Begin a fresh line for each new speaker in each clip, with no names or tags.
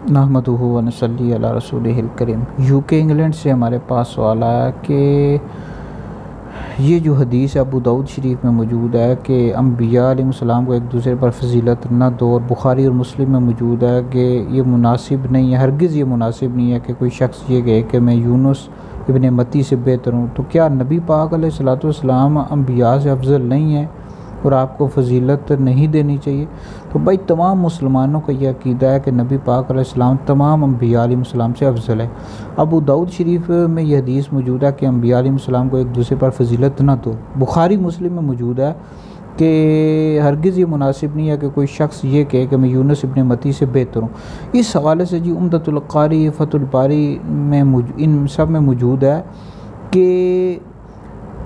نحمدہ و نصلی علی رسولہ الکریم۔ UK انگلینڈ سے ہمارے پاس سوال آیا کہ یہ جو حدیث ابو داؤد شریف میں موجود ہے کہ انبیاء علیہ السلام کو ایک دوسرے پر فضیلت نہ دو، اور بخاری اور مسلم میں موجود ہے کہ یہ مناسب نہیں ہے، ہرگز یہ مناسب نہیں ہے کہ کوئی شخص یہ کہے کہ میں یونس ابن متی سے بہتر ہوں، تو کیا نبی پاک علیہ السلام انبیاء سے افضل نہیں ہے اور آپ کو فضیلت نہیں دینی چاہیے؟ تو بھائی تمام مسلمانوں کا یہ عقیدہ ہے کہ نبی پاک علیہ السلام تمام انبیاء علیہ السلام سے افضل ہے۔ ابو داؤد شریف میں یہ حدیث موجود ہے کہ انبیاء علیہ السلام کو ایک دوسرے پر فضیلت نہ دو۔ بخاری مسلم میں موجود ہے کہ ہرگز یہ مناسب نہیں ہے کہ کوئی شخص یہ کہے کہ میں یونس ابن متی سے بہتر ہوں۔ اس حوالے سے جی عمدۃ القاری، فتح الباری میں ان سب میں موجود ہے کہ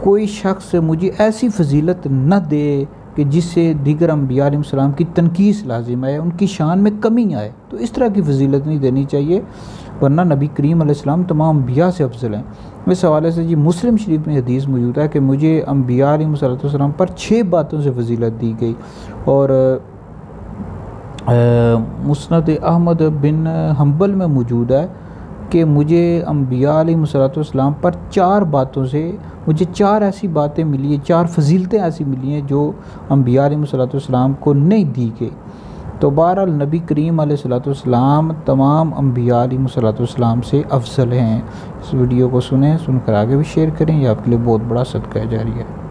کوئی شخص مجھے ایسی فضیلت نہ دے کہ جس سے دیگر انبیاء علیہ السلام کی تنقیص لازم ہے، ان کی شان میں کمی آئے، تو اس طرح کی فضیلت نہیں دینی چاہیے، ورنہ نبی کریم علیہ السلام تمام انبیاء سے افضل ہیں۔ اس حوالے سے جی مسلم شریف میں حدیث موجود ہے کہ مجھے انبیاء علیہ السلام پر 6 باتوں سے فضیلت دی گئی، اور مسند احمد بن حنبل میں موجود ہے کہ مجھے انبیاء علیہ السلام پر 4 باتوں سے مجھے 4 ایسی باتیں ملی ہیں، 4 فضیلتیں ایسی ملی ہیں جو انبیاء علیہ السلام کو نہیں دی گئی۔ تو بہرحال نبی کریم علیہ السلام تمام انبیاء علیہ السلام سے افضل ہیں۔ اس ویڈیو کو سن کر آگے بھی شیئر کریں، یہ آپ کے لیے بہت بڑا صدقہ جاریہ ہے۔